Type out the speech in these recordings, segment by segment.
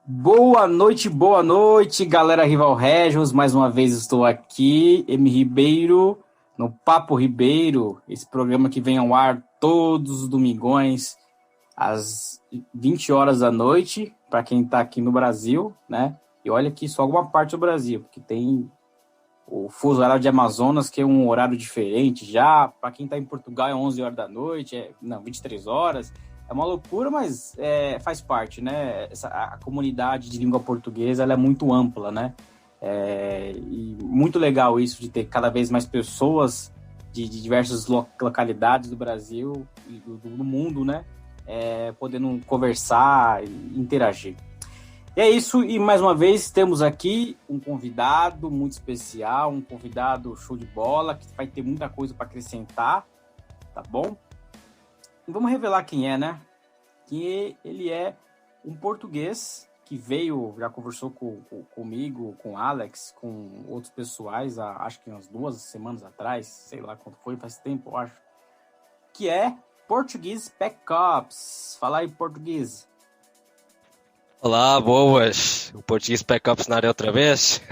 Boa noite, galera Rival Régios. Mais uma vez estou aqui, M. Ribeiro, no Papo Ribeiro, esse programa que vem ao ar todos os domingões, às 20 horas da noite, para quem está aqui no Brasil, né? E olha que só alguma parte do Brasil, porque tem o fuso horário de Amazonas, que é um horário diferente já. Para quem está em Portugal é 11 horas da noite, 23 horas. É uma loucura, mas faz parte, né? A comunidade de língua portuguesa ela é muito ampla, né? E muito legal isso de ter cada vez mais pessoas de diversas localidades do Brasil e do mundo, né? Podendo conversar e interagir. E é isso, e mais uma vez temos aqui um convidado muito especial, um convidado show de bola, que vai ter muita coisa para acrescentar, tá bom? E vamos revelar quem é, né? Que ele é um português que veio, já conversou comigo, com o Alex, com outros pessoais, acho que umas 2 semanas atrás, sei lá quanto foi, faz tempo, eu acho, que é Português Spec Ops. Fala aí, português. Olá, boas! O Português Spec Ops na área outra vez.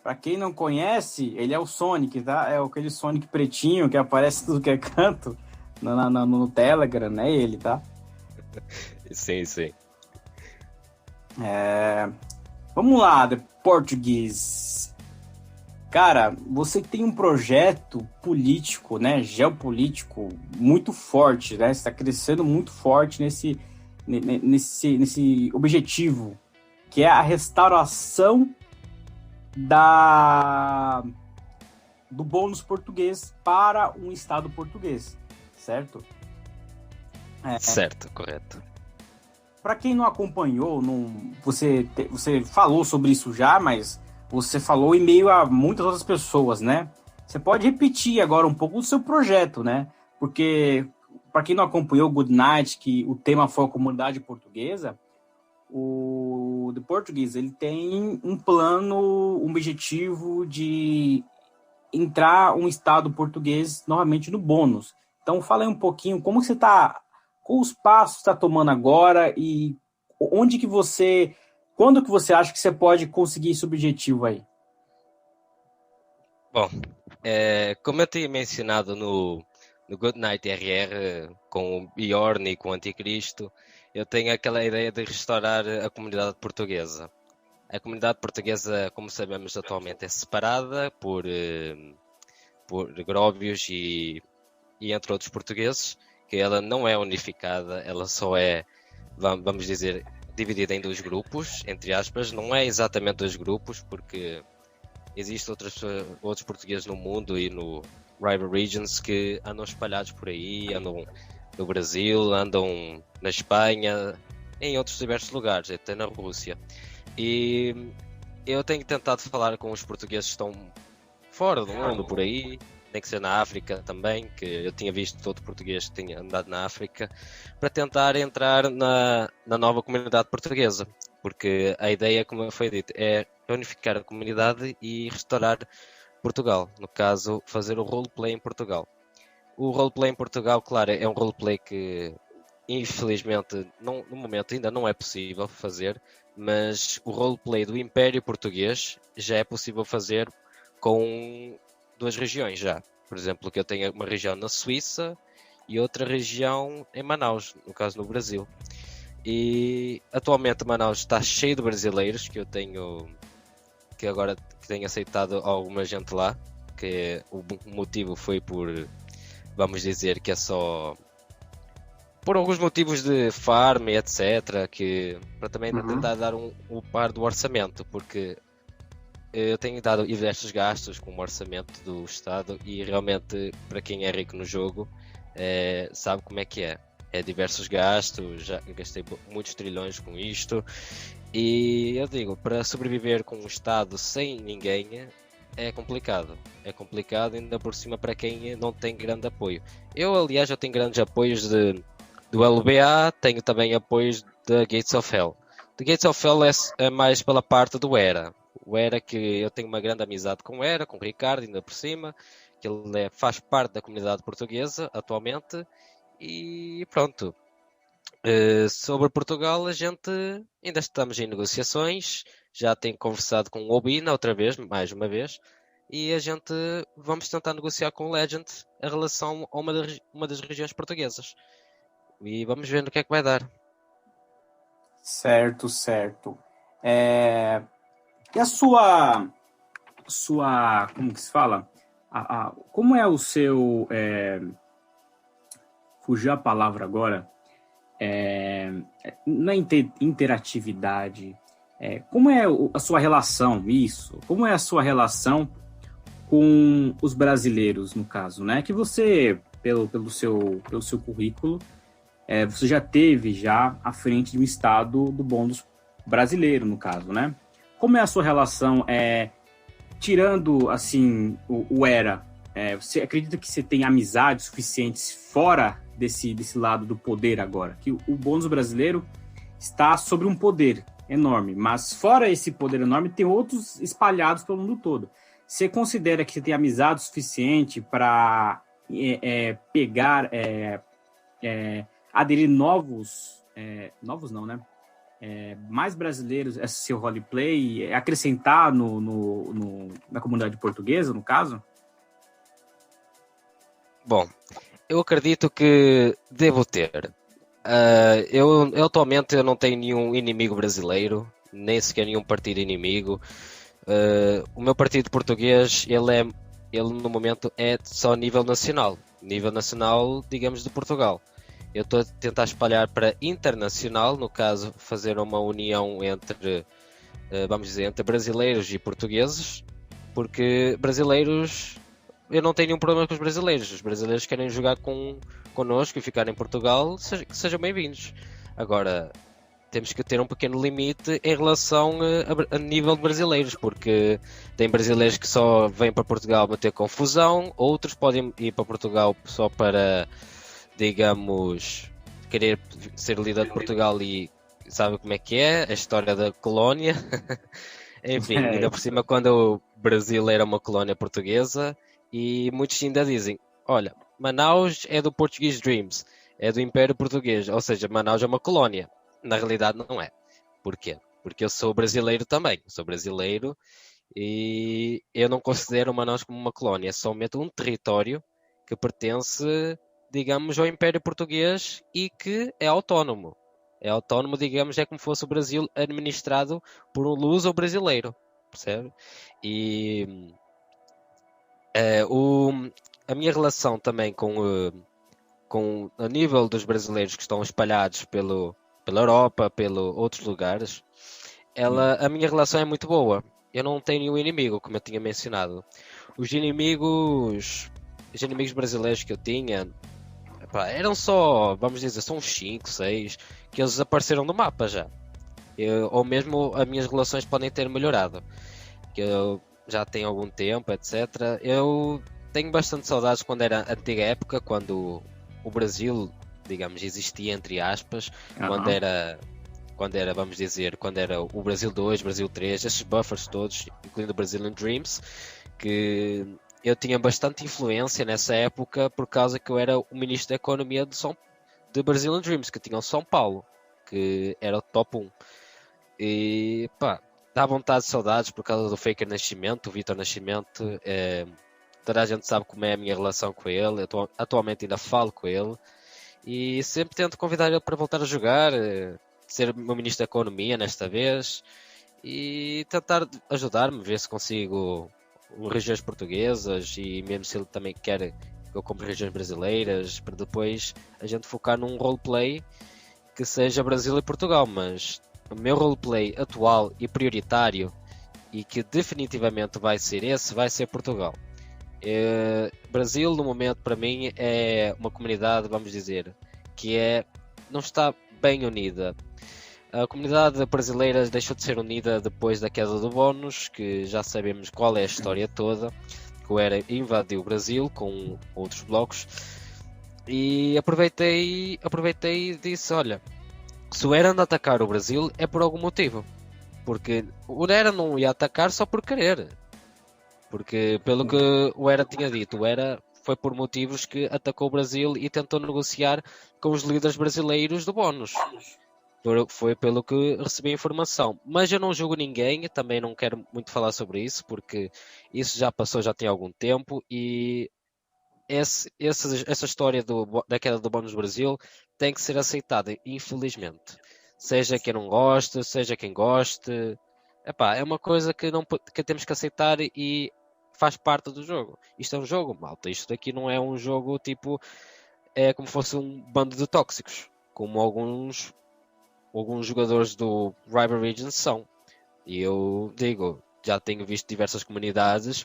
Pra quem não conhece, ele é o Sonic, tá? É aquele Sonic pretinho que aparece tudo que é canto no Telegram, né? Ele, tá? Sim, sim. Vamos lá, The Portuguese. Cara, você tem um projeto político, né? Geopolítico muito forte, né? Você está crescendo muito forte nesse objetivo, que é a restauração do bônus português para um estado português, certo? Certo, correto. Para quem não acompanhou, você falou sobre isso já, mas você falou em meio a muitas outras pessoas, né? Você pode repetir agora um pouco do seu projeto, né? Porque, para quem não acompanhou o Good Night, que o tema foi a comunidade portuguesa, o The Portuguese ele tem um plano, um objetivo de entrar um estado português novamente no bônus. Então, fala aí um pouquinho como você está, quais os passos está tomando agora e quando que você acha que você pode conseguir esse objetivo aí? Bom, como eu tinha mencionado no Good Night RR, com o Bjorn e com o Anticristo, eu tenho aquela ideia de restaurar a comunidade portuguesa. A comunidade portuguesa, como sabemos, atualmente é separada por gróbios e entre outros portugueses, que ela não é unificada, ela só é, vamos dizer, dividida em 2 grupos, entre aspas. Não é exatamente 2 grupos, porque existem outros portugueses no mundo e no Rival Regions que andam espalhados por aí, andam no Brasil, andam na Espanha, em outros diversos lugares, até na Rússia. E eu tenho tentado falar com os portugueses que estão fora do mundo, por aí, nem que seja na África também, que eu tinha visto todo português que tinha andado na África, para tentar entrar na nova comunidade portuguesa. Porque a ideia, como foi dito, é unificar a comunidade e restaurar Portugal. No caso, fazer o roleplay em Portugal. O roleplay em Portugal, claro, é um roleplay que infelizmente no momento ainda não é possível fazer, mas o roleplay do Império Português já é possível fazer com 2 regiões já. Por exemplo, que eu tenho uma região na Suíça e outra região em Manaus, no caso no Brasil. E atualmente Manaus está cheio de brasileiros que agora tenho aceitado alguma gente lá, que o motivo foi vamos dizer que é só por alguns motivos de farm e etc, que para também tentar dar um par do orçamento, porque eu tenho dado diversos gastos com o orçamento do Estado e realmente para quem é rico no jogo sabe como é que é. É diversos gastos, já gastei muitos trilhões com isto e eu digo, para sobreviver com um Estado sem ninguém é complicado. É complicado ainda por cima para quem não tem grande apoio. Eu aliás tenho grandes apoios do LBA, tenho também apoios da Gates of Hell. The Gates of Hell é mais pela parte do Era. O Era, que eu tenho uma grande amizade com o Era, com o Ricardo, ainda por cima, que ele faz parte da comunidade portuguesa atualmente, e pronto. Sobre Portugal, a gente ainda estamos em negociações, já tenho conversado com o Obina outra vez, mais uma vez, e a gente vamos tentar negociar com o Legend a relação a uma das regiões portuguesas. E vamos ver no que é que vai dar. Certo, certo. E a sua, como que se fala? Como é o seu, fugiu a palavra agora, na interatividade, como é a sua relação, isso? Como é a sua relação com os brasileiros, no caso, né? Que você, pelo seu currículo, você já teve à frente de um estado do bônus brasileiro, no caso, né? Como é a sua relação, tirando, assim, o ERA, você acredita que você tem amizades suficientes fora desse lado do poder agora? Que o bônus brasileiro está sobre um poder enorme, mas fora esse poder enorme, tem outros espalhados pelo mundo todo. Você considera que você tem amizade suficiente para pegar, aderir novos não, né? Mais brasileiros a seu roleplay, acrescentar na comunidade portuguesa, no caso? Bom, eu acredito que devo ter. Eu atualmente eu não tenho nenhum inimigo brasileiro, nem sequer nenhum partido inimigo. O meu partido português, ele no momento é só nível nacional, digamos, de Portugal. Eu estou a tentar espalhar para internacional, no caso, fazer uma união entre, vamos dizer, entre brasileiros e portugueses, porque brasileiros, eu não tenho nenhum problema com os brasileiros querem jogar connosco e ficar em Portugal, que sejam bem-vindos. Agora, temos que ter um pequeno limite em relação a nível de brasileiros, porque tem brasileiros que só vêm para Portugal bater confusão, outros podem ir para Portugal só para, digamos, querer ser líder de Portugal e sabe como é que é, a história da colónia. Enfim, ainda por cima quando o Brasil era uma colónia portuguesa, e muitos ainda dizem, olha, Manaus é do Portuguese Dreams, é do Império Português, ou seja, Manaus é uma colónia. Na realidade não é. Porquê? Porque eu sou brasileiro também. Sou brasileiro e eu não considero Manaus como uma colónia. É somente um território que pertence, digamos, ao Império Português e que é autónomo. É autónomo, digamos, é como fosse o Brasil administrado por um luso brasileiro. Percebe? E a minha relação também com a nível dos brasileiros que estão espalhados pela Europa, pelos outros lugares, a minha relação é muito boa. Eu não tenho nenhum inimigo, como eu tinha mencionado. Os inimigos brasileiros que eu tinha, eram só, vamos dizer, são uns 5, 6, que eles desapareceram do mapa já. Ou mesmo as minhas relações podem ter melhorado. Que eu já tenho algum tempo, etc. Eu tenho bastante saudades quando era a antiga época, quando o Brasil, digamos, existia entre aspas, quando era, vamos dizer, quando era o Brasil 2, Brasil 3, esses buffers todos, incluindo o Brazilian Dreams, que eu tinha bastante influência nessa época por causa que eu era o ministro da Economia de Brazilian Dreams, que tinha o São Paulo, que era o top 1. E pá, dá vontade de saudades por causa do Faker Nascimento, o Vitor Nascimento. Toda a gente sabe como é a minha relação com ele. Eu atualmente ainda falo com ele e sempre tento convidar ele para voltar a jogar, ser meu ministro da Economia nesta vez e tentar ajudar-me, ver se consigo regiões portuguesas e mesmo se ele também quer que eu compre regiões brasileiras, para depois a gente focar num roleplay que seja Brasil e Portugal. Mas o meu roleplay atual e prioritário, e que definitivamente vai ser Portugal. Brasil no momento para mim é uma comunidade, vamos dizer, que não está bem unida. A comunidade brasileira deixou de ser unida depois da queda do bónus, que já sabemos qual é a história toda, que o ERA invadiu o Brasil com outros blocos, e aproveitei e disse, olha, se o ERA anda a atacar o Brasil é por algum motivo, porque o ERA não ia atacar só por querer. Porque, pelo que o ERA tinha dito, o ERA foi por motivos que atacou o Brasil e tentou negociar com os líderes brasileiros do bónus. Foi pelo que recebi a informação. Mas eu não julgo ninguém, também não quero muito falar sobre isso, porque isso já passou, já tem algum tempo, e essa história da queda do bónus Brasil tem que ser aceitada, infelizmente. Seja quem não goste, seja quem goste. Epá, é uma coisa que temos que aceitar e faz parte do jogo. Isto é um jogo, malta. Isto daqui não é um jogo tipo... É como se fosse um bando de tóxicos. Como alguns jogadores do Rival Regions são. E eu digo, já tenho visto diversas comunidades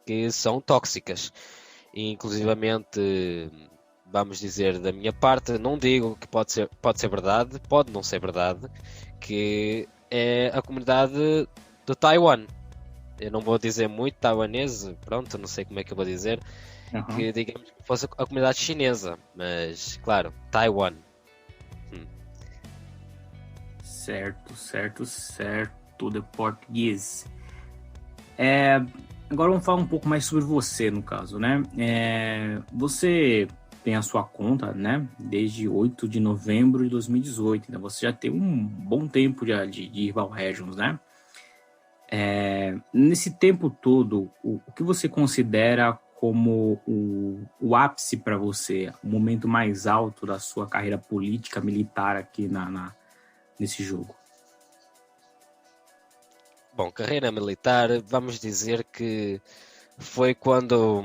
que são tóxicas. E, inclusivamente, vamos dizer da minha parte, não digo que pode ser verdade, pode não ser verdade, que é a comunidade de Taiwan. Eu não vou dizer muito taiwanês, pronto, não sei como é que eu vou dizer, que digamos que fosse a comunidade chinesa, mas claro, Taiwan. Certo, de português. Agora vamos falar um pouco mais sobre você, no caso, né? Você tem a sua conta, né? Desde 8 de novembro de 2018, né? Você já tem um bom tempo de Rival Regions, né? Nesse tempo todo, o que você considera como o ápice para você, o momento mais alto da sua carreira política, militar aqui nesse jogo? Bom, carreira militar, vamos dizer que foi quando...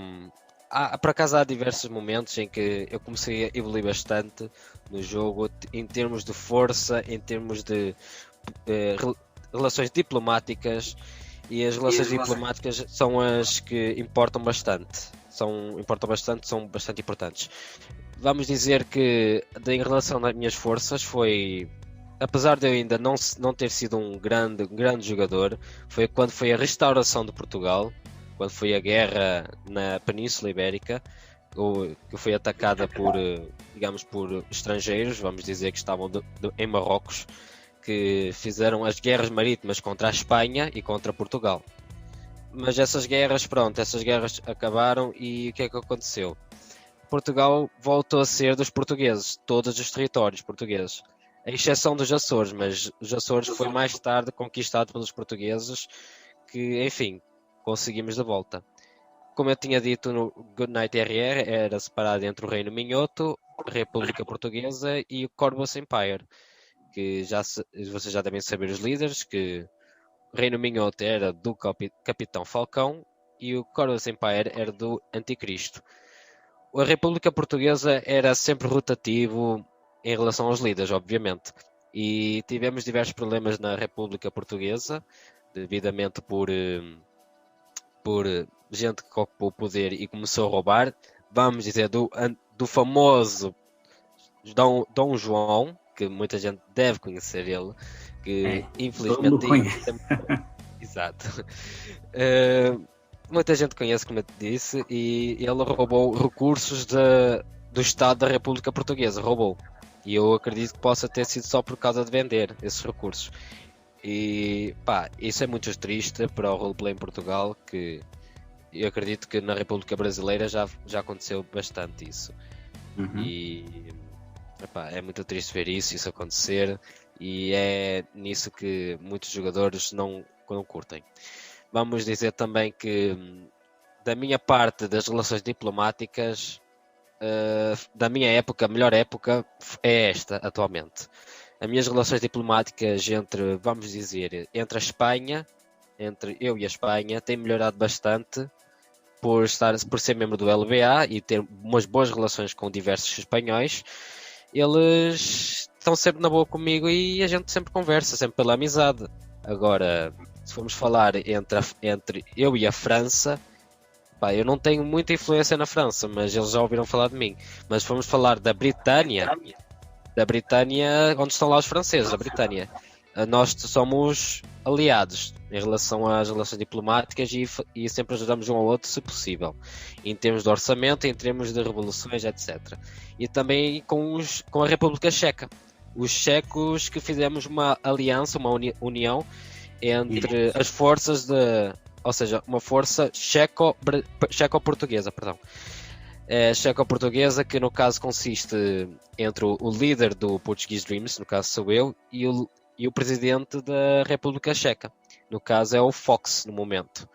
por acaso há diversos momentos em que eu comecei a evoluir bastante no jogo, em termos de força, em termos de relações diplomáticas, e as relações diplomáticas são as que importam bastante. São bastante importantes. Vamos dizer que, em relação às minhas forças, foi... Apesar de eu ainda não ter sido um grande jogador, foi quando foi a restauração de Portugal, quando foi a guerra na Península Ibérica, que foi atacada por estrangeiros, vamos dizer que estavam em Marrocos, que fizeram as guerras marítimas contra a Espanha e contra Portugal. Mas essas guerras acabaram e o que é que aconteceu? Portugal voltou a ser dos portugueses, todos os territórios portugueses. A exceção dos Açores, mas os Açores foi mais tarde conquistado pelos portugueses, que, enfim, conseguimos de volta. Como eu tinha dito no Goodnight RR, era separado entre o Reino Minhoto, a República Portuguesa e o Corvus Empire, que vocês já devem saber os líderes, que o Reino Minhoto era do Capitão Falcão e o Corvus Empire era do Anticristo. A República Portuguesa era sempre rotativo em relação aos líderes, obviamente. E tivemos diversos problemas na República Portuguesa, devidamente por gente que ocupou o poder e começou a roubar. Vamos dizer, do famoso Dom João, que muita gente deve conhecer ele, que infelizmente... Exato. Muita gente conhece, como eu te disse, e ele roubou recursos do Estado da República Portuguesa, roubou. E eu acredito que possa ter sido só por causa de vender esses recursos. E isso é muito triste para o roleplay em Portugal, que eu acredito que na República Brasileira já aconteceu bastante isso. E é muito triste ver isso acontecer, e é nisso que muitos jogadores não curtem. Vamos dizer também que, da minha parte, das relações diplomáticas, da minha época, a melhor época é esta atualmente. As minhas relações diplomáticas entre a Espanha, entre eu e a Espanha, têm melhorado bastante por ser membro do LBA e ter umas boas relações com diversos espanhóis. Eles estão sempre na boa comigo e a gente sempre conversa, sempre pela amizade. Agora, se formos falar entre eu e a França, eu não tenho muita influência na França, mas eles já ouviram falar de mim. Mas se formos falar da Britânia, onde estão lá os franceses, a Britânia, nós somos aliados em relação às relações diplomáticas e sempre ajudamos um ao outro se possível, em termos de orçamento, em termos de revoluções, etc. E também com a República Checa. Os checos que fizemos uma aliança, uma união entre as forças ou seja, uma força checo-portuguesa, perdão. é checo-portuguesa, que no caso consiste entre o líder do Portuguese Dreams, no caso sou eu, e o presidente da República Checa. No caso é o Fox, no momento.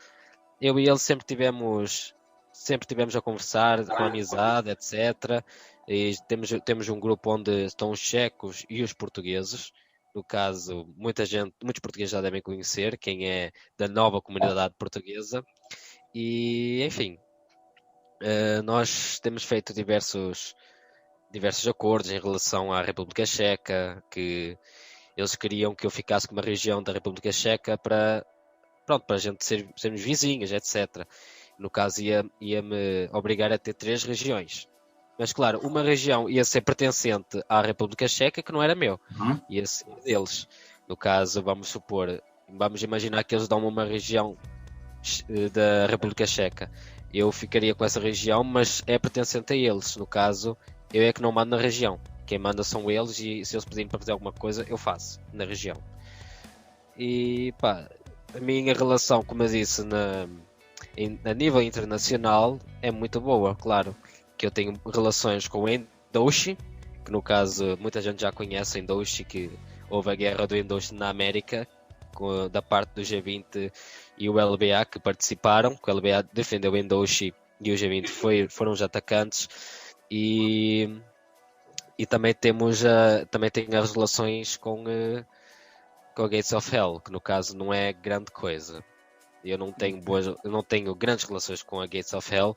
Eu e ele sempre tivemos a conversar com amizade, etc. E temos um grupo onde estão os checos e os portugueses. No caso, muitos portugueses já devem conhecer, quem é da nova comunidade portuguesa. E, enfim, nós temos feito diversos acordos em relação à República Checa, que eles queriam que eu ficasse com uma região da República Checa para a gente sermos vizinhos, etc. No caso, ia-me obrigar a ter 3 regiões. Mas, claro, uma região ia ser pertencente à República Checa, que não era meu. Ia ser deles. No caso, vamos imaginar que eles dão uma região da República Checa. Eu ficaria com essa região, mas é pertencente a eles. No caso, eu é que não mando na região. Quem manda são eles e se eles pedirem para fazer alguma coisa, eu faço na região. E pá, a minha relação, como eu disse, a nível internacional é muito boa, claro. Que eu tenho relações com o Indochine, que no caso muita gente já conhece Indochine, que houve a guerra do Indochine na América, da parte do G20 e o LBA que participaram, que o LBA defendeu o Indochine e o G20 foram os atacantes. E também tenho as relações com a Gates of Hell, que no caso não é grande coisa. Eu não tenho grandes relações com a Gates of Hell,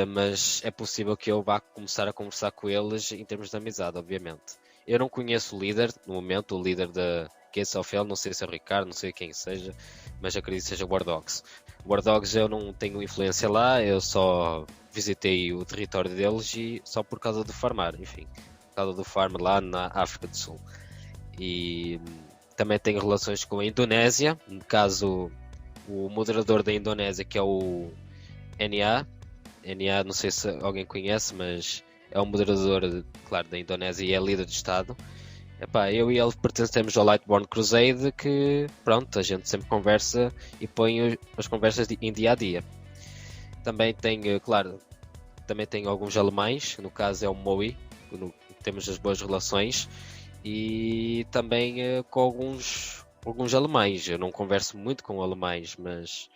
mas é possível que eu vá começar a conversar com eles em termos de amizade, obviamente. Eu não conheço o líder, no momento, o líder da Gates of Hell, não sei se é o Ricardo, não sei quem seja, mas acredito que seja o War Dogs. O War Dogs eu não tenho influência lá, eu só visitei o território deles e só por causa do farmar, enfim, por causa do farm lá na África do Sul. E também tenho relações com a Indonésia, no caso o moderador da Indonésia, que é o NA, não sei se alguém conhece, mas é um moderador, claro, da Indonésia e é líder de Estado. Epá, eu e ele pertencemos ao Lightborn Crusade, que pronto, a gente sempre conversa e põe as conversas em dia a dia. Também tenho, claro, alguns alemães, no caso é o Moi, temos as boas relações, e também com alguns alemães. Eu não converso muito com alemães, mas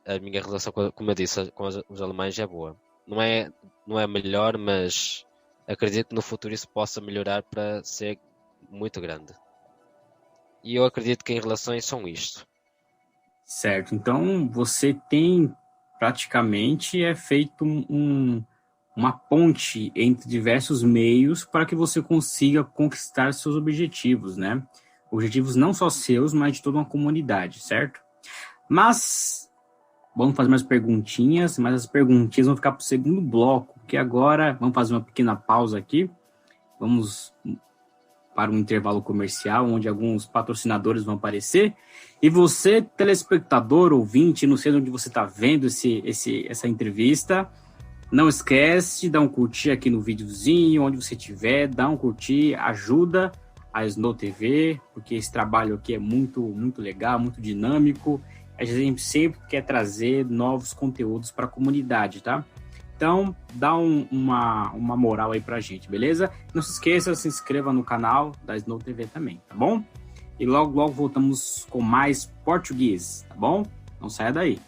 a minha relação, como eu disse, com os alemães é boa. Não é melhor, mas acredito que no futuro isso possa melhorar para ser muito grande. E eu acredito que em relações são isto. Certo, então você tem praticamente feito uma ponte entre diversos meios para que você consiga conquistar seus objetivos, né? Objetivos não só seus, mas de toda uma comunidade, certo? Mas vamos fazer mais perguntinhas, mas as perguntinhas vão ficar para o segundo bloco, que agora vamos fazer uma pequena pausa aqui. Vamos para um intervalo comercial, onde alguns patrocinadores vão aparecer. E você, telespectador, ouvinte, não sei onde você está vendo essa entrevista, não esquece de dar um curtir aqui no videozinho, onde você estiver, dá um curtir, ajuda a Snow TV, porque esse trabalho aqui é muito, muito legal, muito dinâmico. A gente sempre quer trazer novos conteúdos para a comunidade, tá? Então, dá uma moral aí pra gente, beleza? Não se esqueça, se inscreva no canal da Snow TV também, tá bom? E logo, logo voltamos com mais português, tá bom? Não saia daí.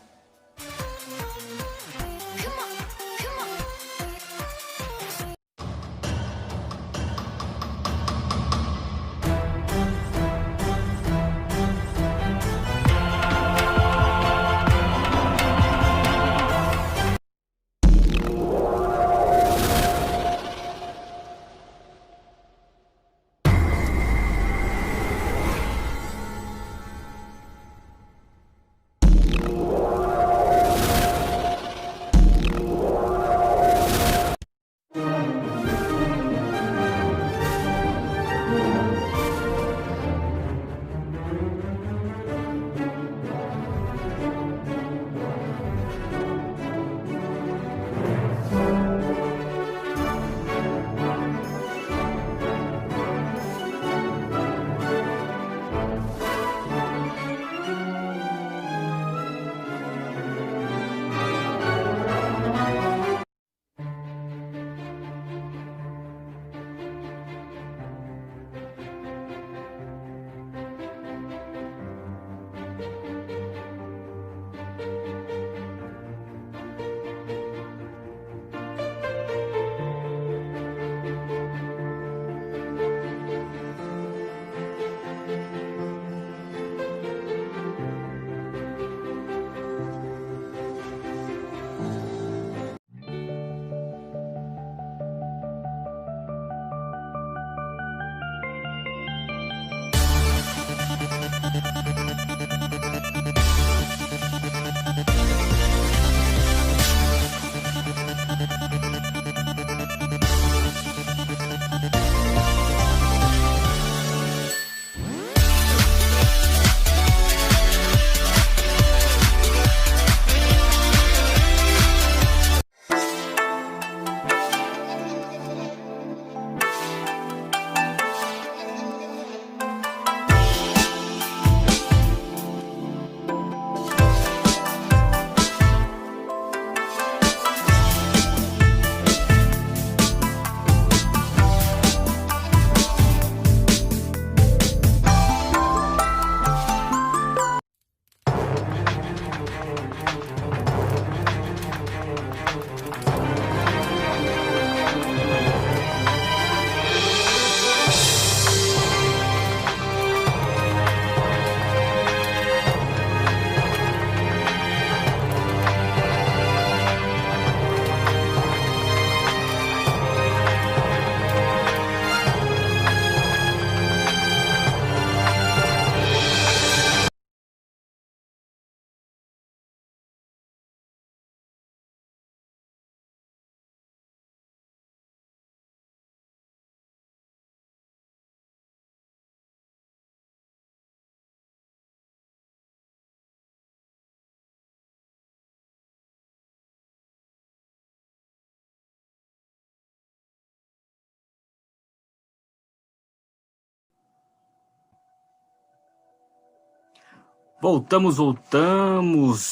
Voltamos,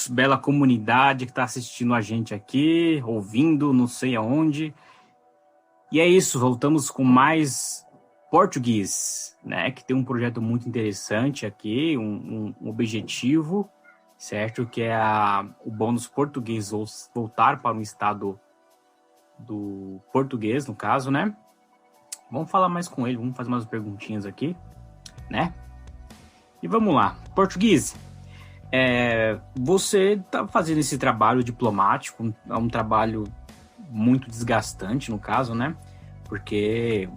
bela comunidade que está assistindo a gente aqui, ouvindo, não sei aonde. E é isso, voltamos com mais português, né? Que tem um projeto muito interessante aqui, um objetivo, certo? Que é o bônus português voltar para um estado do português, no caso, né? Vamos falar mais com ele, vamos fazer umas perguntinhas aqui, né? E vamos lá. Português, você está fazendo esse trabalho diplomático, é um trabalho muito desgastante, no caso, né? Porque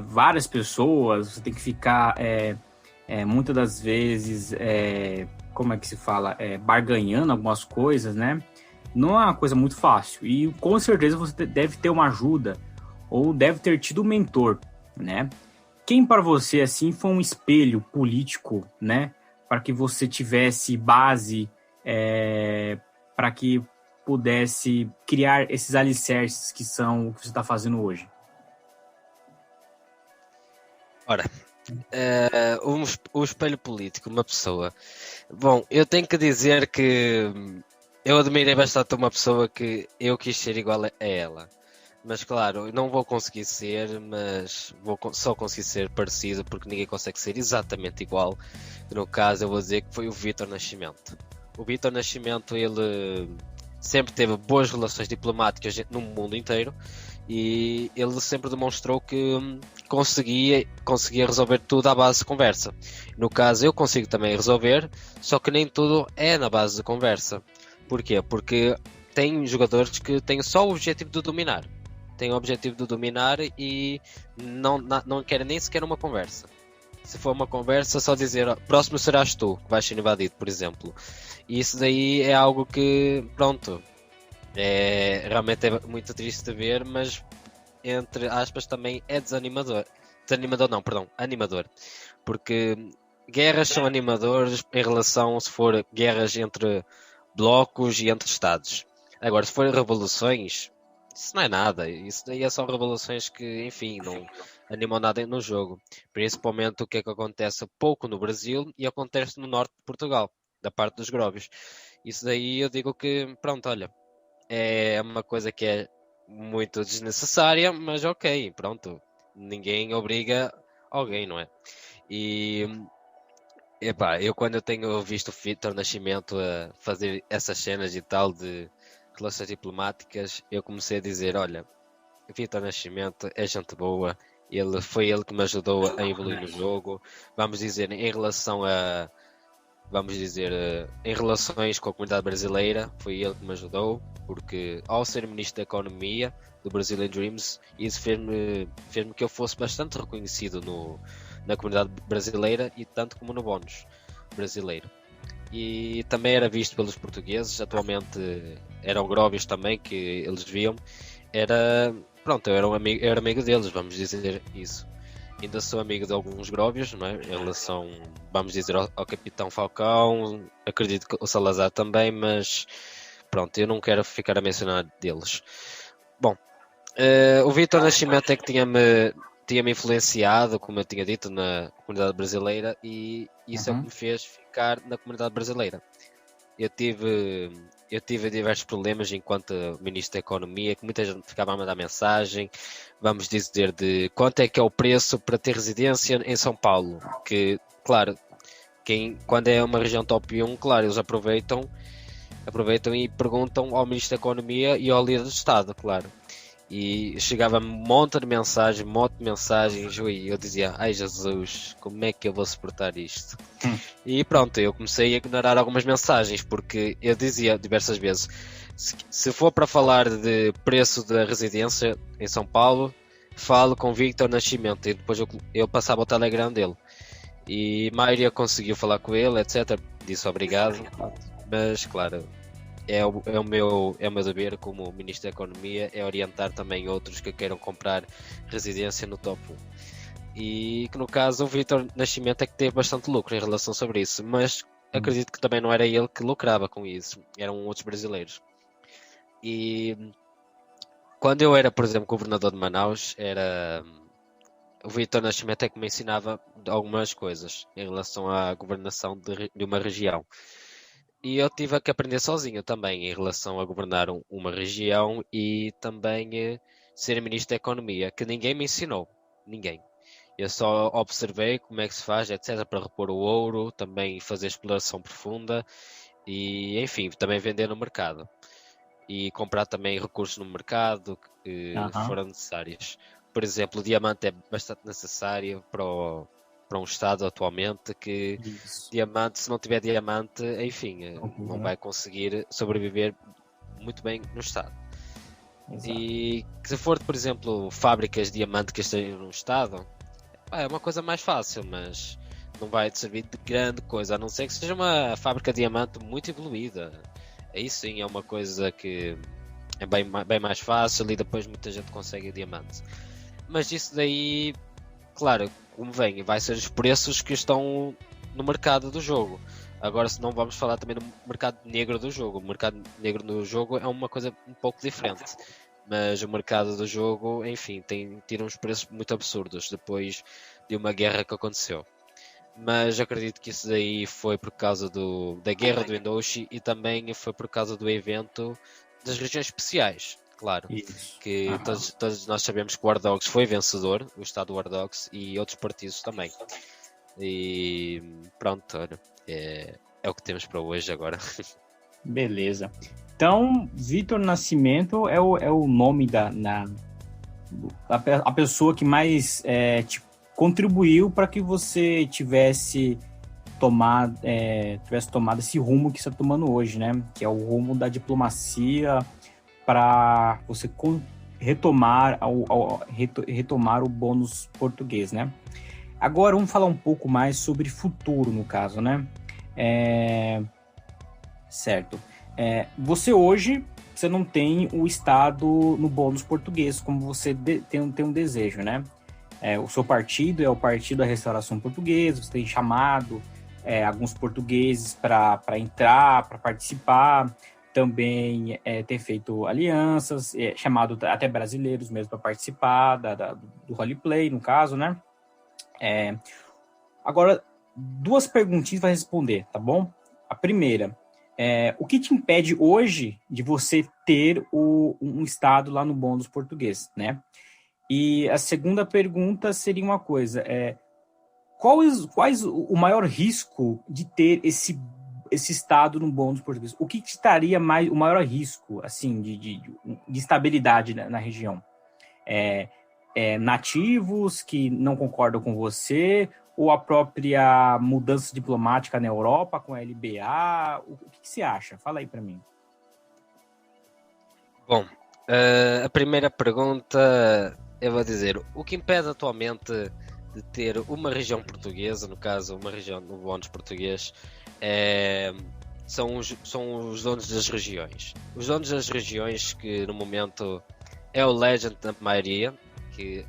várias pessoas, você tem que ficar, muitas das vezes, como é que se fala? Barganhando algumas coisas, né? Não é uma coisa muito fácil. E com certeza você deve ter uma ajuda, ou deve ter tido um mentor, né? Quem para você, assim, foi um espelho político, né? Para que você tivesse base, para que pudesse criar esses alicerces que são o que você está fazendo hoje? Ora, o espelho político, uma pessoa. Bom, eu tenho que dizer que eu admirei bastante uma pessoa que eu quis ser igual a ela. Mas claro, não vou conseguir ser, mas só conseguir ser parecido porque ninguém consegue ser exatamente igual. No caso, eu vou dizer que foi o Vítor Nascimento. O Vítor Nascimento, ele sempre teve boas relações diplomáticas no mundo inteiro e ele sempre demonstrou que conseguia resolver tudo à base de conversa. No caso, eu consigo também resolver, só que nem tudo é na base de conversa. Porquê? Porque tem jogadores que têm só o objetivo de dominar. Têm o objetivo de dominar e não querem nem sequer uma conversa. Se for uma conversa, só dizer próximo serás tu, que vais ser invadido, por exemplo. E isso daí é algo que, pronto, realmente é muito triste de ver, mas entre aspas também é desanimador. Desanimador não, perdão, animador. Porque guerras são animadores em relação se for guerras entre blocos e entre estados. Agora, se forem revoluções, isso não é nada. Isso daí é só revoluções que, enfim, não animam nada no jogo. Principalmente o que é que acontece pouco no Brasil e acontece no norte de Portugal, da parte dos Gróbios. Isso daí eu digo que, pronto, olha, é uma coisa que é muito desnecessária, mas ok, pronto. Ninguém obriga alguém, não é? E epá, eu quando eu tenho visto o Vítor Nascimento a fazer essas cenas e tal de relações diplomáticas, eu comecei a dizer, olha, Vítor Nascimento é gente boa, foi ele que me ajudou a evoluir no jogo, vamos dizer, em relações com a comunidade brasileira, foi ele que me ajudou, porque ao ser Ministro da Economia do Brazilian Dreams, isso fez-me que eu fosse bastante reconhecido na comunidade brasileira e tanto como no bónus brasileiro. E também era visto pelos portugueses, atualmente eram gróbios também, que eles viam. Pronto, eu era amigo deles, vamos dizer isso. Ainda sou amigo de alguns gróbios, não é? Em relação, vamos dizer, ao Capitão Falcão, acredito que o Salazar também, mas pronto, eu não quero ficar a mencionar deles. Bom, o Vítor Nascimento é que tinha-me influenciado, como eu tinha dito, na comunidade brasileira e isso é o que me fez ficar na comunidade brasileira. Eu tive diversos problemas enquanto Ministro da Economia, que muita gente ficava a mandar mensagem, vamos dizer, de quanto é que é o preço para ter residência em São Paulo. Que, claro, quando é uma região top 1, claro, eles aproveitam e perguntam ao Ministro da Economia e ao líder do Estado, claro. E chegava um monte de mensagens, e eu dizia, ai Jesus, como é que eu vou suportar isto? E pronto, eu comecei a ignorar algumas mensagens, porque eu dizia diversas vezes, se for para falar de preço da residência em São Paulo, falo com Vítor Nascimento, e depois eu passava o Telegram dele. E a maioria conseguiu falar com ele, etc. Disse obrigado, mas claro, é o meu dever como Ministro da Economia é orientar também outros que queiram comprar residência no top 1. E que no caso o Vítor Nascimento é que teve bastante lucro em relação sobre isso, mas acredito que também não era ele que lucrava com isso, eram outros brasileiros. E quando eu era, por exemplo, governador de Manaus, o Vítor Nascimento é que me ensinava algumas coisas em relação à governação de uma região. E eu tive que aprender sozinho também em relação a governar uma região e também ser ministro da Economia, que ninguém me ensinou. Ninguém. Eu só observei como é que se faz, etc., para repor o ouro, também fazer exploração profunda e, enfim, também vender no mercado. E comprar também recursos no mercado que Aham. foram necessários. Por exemplo, o diamante é bastante necessário para um Estado atualmente que Isso. diamante, se não tiver diamante, enfim, Horrível, não né? vai conseguir sobreviver muito bem no Estado. Exato. E se for, por exemplo, fábricas de diamante que estejam no Estado, é uma coisa mais fácil, mas não vai te servir de grande coisa, a não ser que seja uma fábrica de diamante muito evoluída. Aí sim é uma coisa que é bem mais fácil e depois muita gente consegue diamante. Mas isso daí, claro, como vem, vai ser os preços que estão no mercado do jogo. Agora, se não vamos falar também no mercado negro do jogo. O mercado negro do jogo é uma coisa um pouco diferente. Mas o mercado do jogo, enfim, tira uns preços muito absurdos depois de uma guerra que aconteceu. Mas acredito que isso daí foi por causa da guerra do Indochine e também foi por causa do evento das regiões especiais, claro. Isso. Que Aham. todos nós sabemos que o War Dogs foi vencedor, o Estado War Dogs e outros partidos também. E pronto, olha, é o que temos para hoje agora. Beleza. Então, Vitor Nascimento é o nome a pessoa que mais contribuiu para que você tivesse tomado esse rumo que você está tomando hoje, né? Que é o rumo da diplomacia para você retomar o bônus português, né? Agora vamos falar um pouco mais sobre futuro, no caso, né? Certo. Você não tem o Estado no bônus português, como você tem um desejo, né? O seu partido é o Partido da Restauração Portuguesa, você tem chamado alguns portugueses para entrar, para participar, também tem feito alianças, chamado até brasileiros mesmo para participar do roleplay, no caso, né? Agora, duas perguntinhas para responder, tá bom? A primeira, o que te impede hoje de você ter um estado lá no bônus português, né? E a segunda pergunta seria uma coisa, quais o maior risco de ter esse estado no bônus português? O que te daria o maior risco, assim, de estabilidade na região? Nativos que não concordam com você, ou a própria mudança diplomática na Europa com a LBA? O que você acha? Fala aí para mim. Bom, a primeira pergunta eu vou dizer, o que impede atualmente de ter uma região portuguesa, no caso uma região no bónus português, são os donos das regiões. Os donos das regiões que no momento é o Legend da maioria, que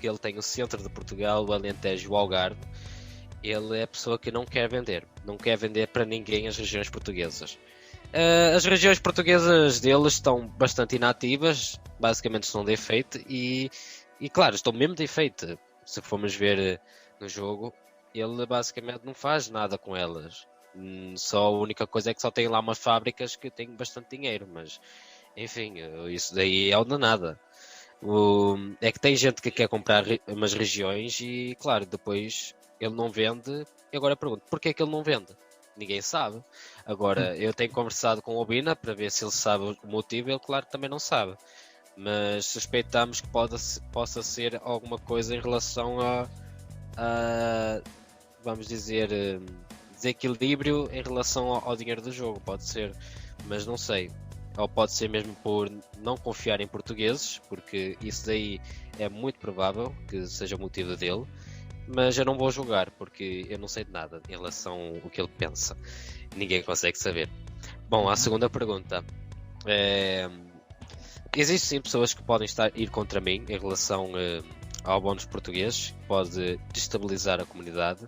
ele tem o centro de Portugal, o Alentejo e o Algarve. Ele é a pessoa que não quer vender para ninguém as regiões portuguesas. As regiões portuguesas deles estão bastante inativas, basicamente estão de efeito e claro, estão mesmo de efeito. Se formos ver no jogo, ele basicamente não faz nada com elas. Só a única coisa é que só tem lá umas fábricas que têm bastante dinheiro, mas enfim, isso daí é o de nada. É que tem gente que quer comprar umas regiões e claro, depois ele não vende. E agora eu pergunto, porquê é que ele não vende? Ninguém sabe. Agora, eu tenho conversado com o Obina para ver se ele sabe o motivo. Ele, claro, também não sabe. Mas suspeitamos que possa ser alguma coisa em relação vamos dizer, desequilíbrio em relação ao dinheiro do jogo. Pode ser, mas não sei. Ou pode ser mesmo por não confiar em portugueses, porque isso daí é muito provável que seja o motivo dele. Mas eu não vou julgar, porque eu não sei de nada em relação ao que ele pensa. Ninguém consegue saber. Bom, a segunda pergunta. Existem sim pessoas que podem ir contra mim em relação ao bónus português, que pode destabilizar a comunidade,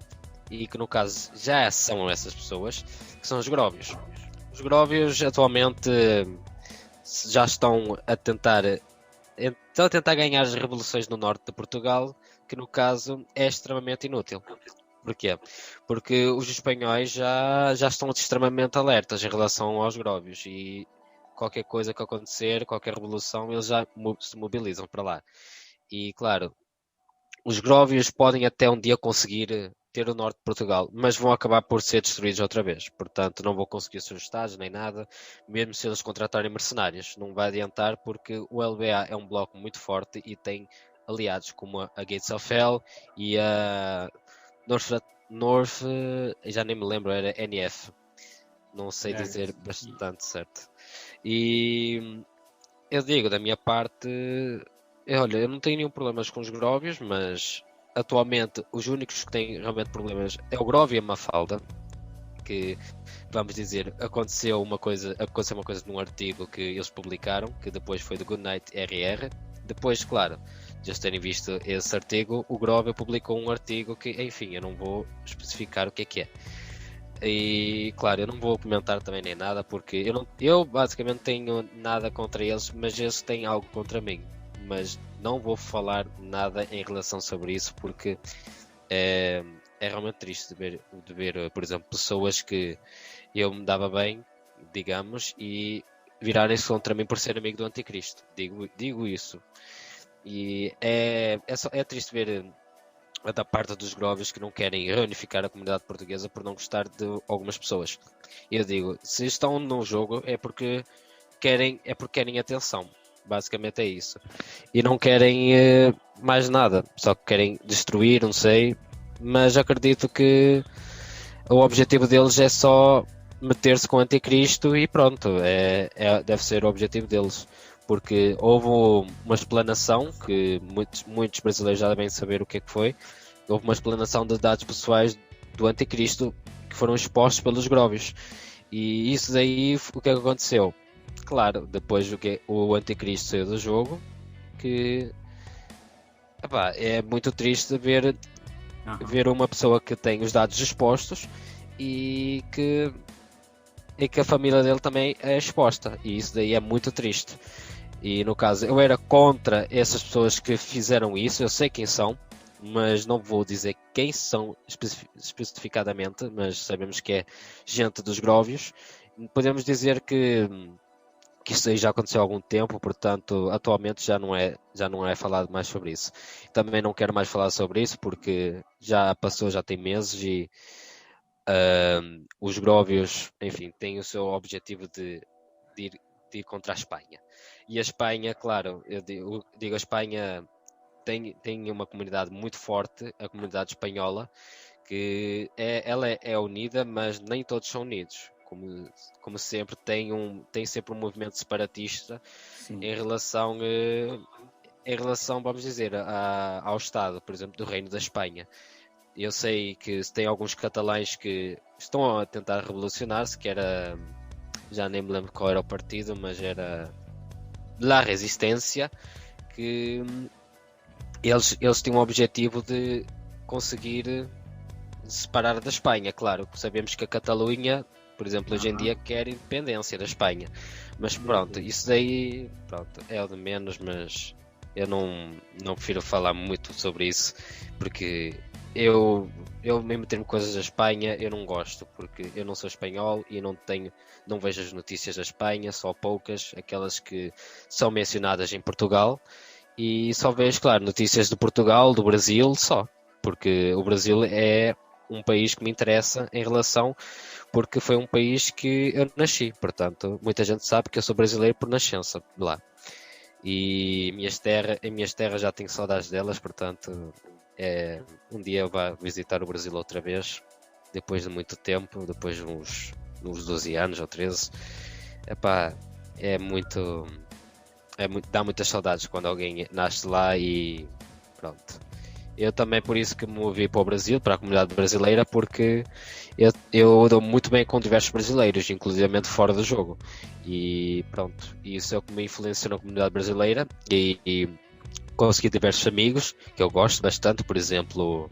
e que no caso já são essas pessoas, que são os gróvios. Os gróvios atualmente já estão a tentar ganhar as revoluções no norte de Portugal, que no caso é extremamente inútil. Porquê? Porque os espanhóis já estão extremamente alertas em relação aos gróvios e qualquer coisa que acontecer, qualquer revolução, eles já se mobilizam para lá. E claro, os gróvios podem até um dia conseguir ter o norte de Portugal, mas vão acabar por ser destruídos outra vez. Portanto, não vão conseguir os seus estados nem nada, mesmo se eles contratarem mercenários. Não vai adiantar porque o LBA é um bloco muito forte e tem aliados como a Gates of Hell e a North, já nem me lembro, era NF. Não sei dizer bastante certo. E eu digo, da minha parte, olha, eu não tenho nenhum problema com os gróvios, mas atualmente os únicos que têm realmente problemas é o gróvio e a Mafalda, que vamos dizer, aconteceu uma coisa num artigo que eles publicaram, que depois foi do Goodnight RR. Depois, claro, de eles terem visto esse artigo, o Gróvio publicou um artigo que, enfim, eu não vou especificar o que é. E claro, eu não vou comentar também nem nada, porque eu basicamente tenho nada contra eles, mas eles têm algo contra mim. Mas não vou falar nada em relação sobre isso, porque é realmente triste de ver, por exemplo, pessoas que eu me dava bem, digamos, e virarem-se contra mim por ser amigo do Anticristo. Digo isso. E é triste ver da parte dos gróvios que não querem reunificar a comunidade portuguesa por não gostar de algumas pessoas. Eu digo, se estão no jogo é porque querem atenção. Basicamente é isso. E não querem mais nada. Só que querem destruir, não sei. Mas acredito que o objetivo deles é só meter-se com o Anticristo e pronto. Deve ser o objetivo deles. Porque houve uma explanação, que muitos brasileiros já devem saber o que é que foi. Houve uma explanação de dados pessoais do Anticristo que foram expostos pelos gróvios. E isso daí, o que é que aconteceu? Claro, depois o Anticristo saiu do jogo, que é muito triste ver uma pessoa que tem os dados expostos e que a família dele também é exposta. E isso daí é muito triste. E no caso, eu era contra essas pessoas que fizeram isso, eu sei quem são, mas não vou dizer quem são especificadamente, mas sabemos que é gente dos gróvios. Podemos dizer que isso aí já aconteceu há algum tempo, portanto, atualmente já não é falado mais sobre isso. Também não quero mais falar sobre isso, porque já passou, já tem meses e os gróvios, enfim, têm o seu objetivo de ir contra a Espanha. E a Espanha, claro, eu digo a Espanha tem uma comunidade muito forte, a comunidade espanhola, que ela é unida, mas nem todos são unidos. Como sempre, tem sempre um movimento separatista. Sim. em relação, vamos dizer, ao Estado, por exemplo, do Reino da Espanha. Eu sei que tem alguns catalães que estão a tentar revolucionar-se, que era, já nem me lembro qual era o partido, mas era La Resistência, que eles tinham o objetivo de conseguir separar da Espanha. Claro, sabemos que a Catalunha, por exemplo, hoje em dia quer independência da Espanha, mas pronto, isso daí é o de menos, mas eu não prefiro falar muito sobre isso, porque eu me meter em coisas da Espanha eu não gosto, porque eu não sou espanhol e não vejo as notícias da Espanha, só poucas, aquelas que são mencionadas em Portugal, e só vejo, claro, notícias de Portugal, do Brasil, só, porque o Brasil é um país que me interessa em relação, porque foi um país que eu nasci, portanto, muita gente sabe que eu sou brasileiro por nascença lá. E em minhas terras já tenho saudades delas, portanto, um dia eu vou visitar o Brasil outra vez, depois de muito tempo, depois de uns 12 anos ou 13. Dá muitas saudades quando alguém nasce lá e pronto. Eu também por isso que me movi para o Brasil, para a comunidade brasileira, porque eu dou muito bem com diversos brasileiros, inclusivamente fora do jogo. E pronto, isso é o que me influenciou na comunidade brasileira e consegui diversos amigos que eu gosto bastante. Por exemplo,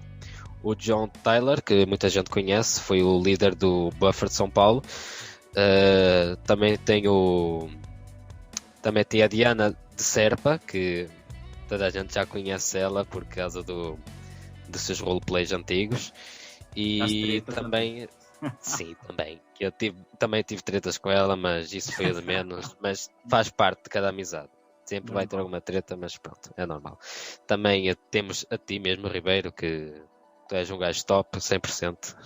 o John Tyler, que muita gente conhece, foi o líder do Buffer de São Paulo. Também tem a Diana de Serpa, que toda a gente já conhece ela por causa de seus roleplays antigos. E também, sim, também. Que eu também tive tretas com ela, mas isso foi o de menos. Mas faz parte de cada amizade. Sempre vai ter alguma treta, mas pronto, é normal. Também temos a ti mesmo, Ribeiro, que tu és um gajo top, 100%.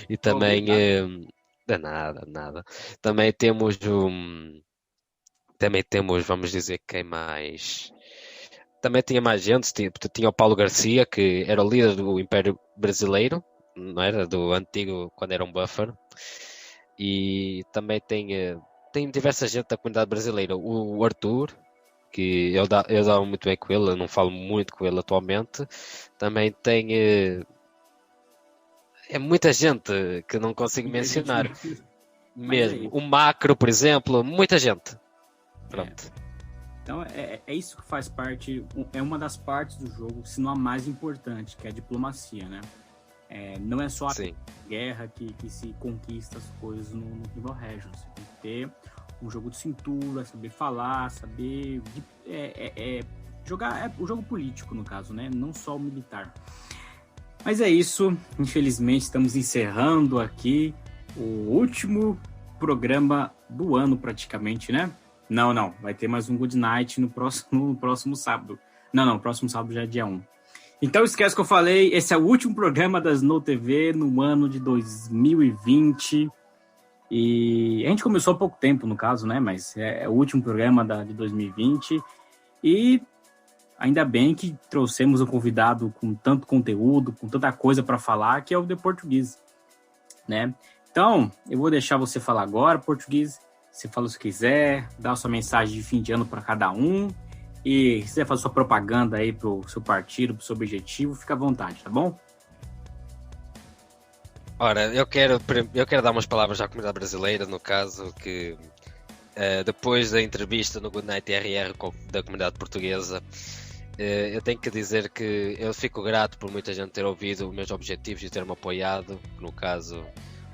E também, de nada. Também temos vamos dizer, quem mais? Também tinha mais gente, tinha o Paulo Garcia, que era o líder do Império Brasileiro, não era? Do antigo, quando era um buffer. E também tem diversa gente da comunidade brasileira. O Arthur, que eu dava muito bem com ele, eu não falo muito com ele atualmente. Também tem muita gente que não consigo mencionar. Mesmo. O Macro, por exemplo, muita gente. Pronto. Então é isso que faz parte, é uma das partes do jogo, se não a mais importante, que é a diplomacia, né? Não é só a guerra que se conquista as coisas no Rival Regions. Você tem que ter um jogo de cintura, saber falar, saber jogar o jogo político, no caso, né? Não só o militar. Mas é isso, infelizmente estamos encerrando aqui o último programa do ano praticamente, né? Não, vai ter mais um Good Night no próximo sábado. Não, próximo sábado já é dia 1. Então esquece que eu falei, esse é o último programa da Snow TV no ano de 2020. E a gente começou há pouco tempo, no caso, né? Mas é o último programa de 2020. E ainda bem que trouxemos um convidado com tanto conteúdo, com tanta coisa para falar, que é o The Português, né? Então, eu vou deixar você falar agora, Português. Você fala se quiser, dá a sua mensagem de fim de ano para cada um. E se quiser fazer sua propaganda aí pro seu partido, pro seu objetivo, fica à vontade, tá bom? Ora, eu quero dar umas palavras à comunidade brasileira, no caso, que depois da entrevista no Goodnight RR da comunidade portuguesa, eu tenho que dizer que eu fico grato por muita gente ter ouvido os meus objetivos e ter-me apoiado. No caso,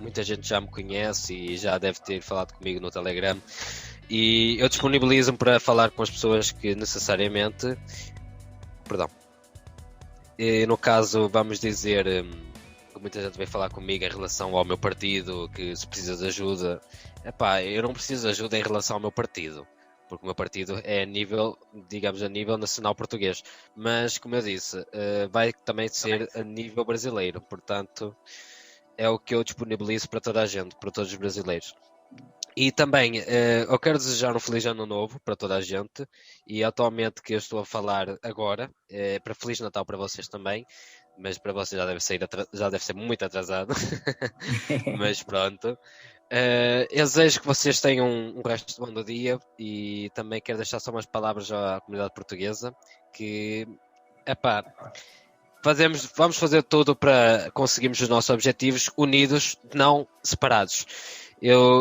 muita gente já me conhece e já deve ter falado comigo no Telegram. E eu disponibilizo-me para falar com as pessoas que necessariamente... Perdão. E no caso, vamos dizer... que muita gente veio falar comigo em relação ao meu partido, que se precisa de ajuda. Eu não preciso de ajuda em relação ao meu partido, porque o meu partido é a nível nacional português. Mas, como eu disse, vai também ser a nível brasileiro. Portanto, é o que eu disponibilizo para toda a gente, para todos os brasileiros. E também, eu quero desejar um feliz ano novo para toda a gente. E atualmente que eu estou a falar agora, para Feliz Natal para vocês também. Mas para vocês já deve ser muito atrasado. Mas pronto. Eu desejo que vocês tenham um resto de bom dia. E também quero deixar só umas palavras à comunidade portuguesa. Que, vamos fazer tudo para conseguirmos os nossos objetivos unidos, não separados.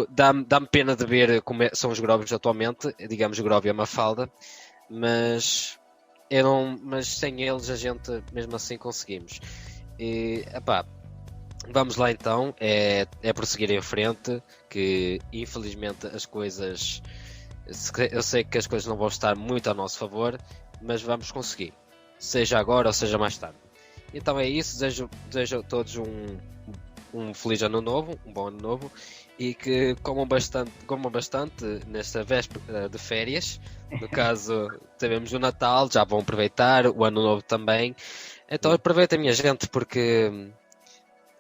Dá-me pena de ver como são os Gróvios atualmente. Digamos, o Gróvio é uma falda. Mas sem eles a gente mesmo assim conseguimos. E, vamos lá então, é prosseguir em frente, que infelizmente as coisas, eu sei que as coisas não vão estar muito a nosso favor, mas vamos conseguir, seja agora ou seja mais tarde. Então é isso, desejo a todos um feliz ano novo, um bom ano novo, e que comam bastante nesta véspera de férias. No caso, sabemos o Natal, já vão aproveitar, o Ano Novo também. Então aproveitem, minha gente, porque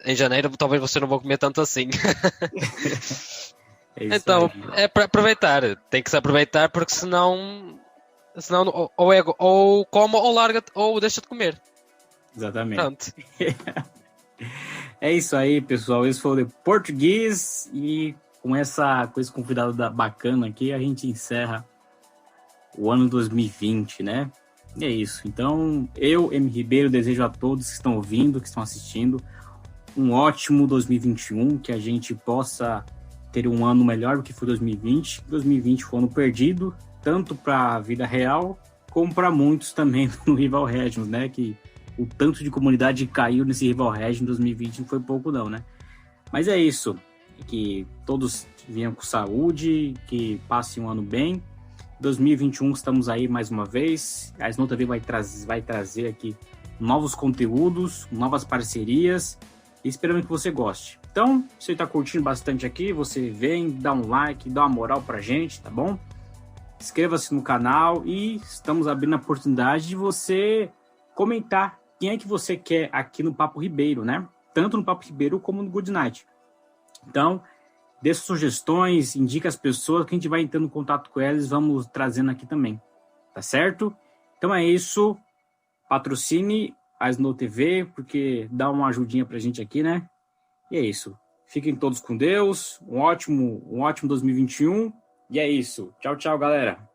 em janeiro talvez vocês não vão comer tanto assim. Então, é para aproveitar. Tem que se aproveitar, porque senão ou come ou larga ou deixa de comer. Exatamente. Pronto. É isso aí, pessoal. Esse foi o The Português. E com esse convidado bacana aqui, a gente encerra o ano 2020, né? E é isso. Então, eu, M. Ribeiro, desejo a todos que estão ouvindo, que estão assistindo, um ótimo 2021, que a gente possa ter um ano melhor do que foi 2020. 2020 foi um ano perdido, tanto para a vida real, como para muitos também no Rival Regions, né? Que o tanto de comunidade caiu nesse Rival Regions em 2020 não foi pouco não, né? Mas é isso. Que todos venham com saúde, que passem um ano bem. 2021 estamos aí mais uma vez. A Snow TV vai trazer aqui novos conteúdos, novas parcerias, e esperamos que você goste. Então, se você está curtindo bastante aqui, você vem, dá um like, dá uma moral pra gente, tá bom? Inscreva-se no canal e estamos abrindo a oportunidade de você comentar quem é que você quer aqui no Papo Ribeiro, né? Tanto no Papo Ribeiro como no Good Night. Então, dê sugestões, indique as pessoas, que a gente vai entrando em contato com elas, vamos trazendo aqui também, tá certo? Então é isso, patrocine a Snow TV, porque dá uma ajudinha pra gente aqui, né? E é isso. Fiquem todos com Deus, um ótimo 2021, e é isso. Tchau, tchau, galera.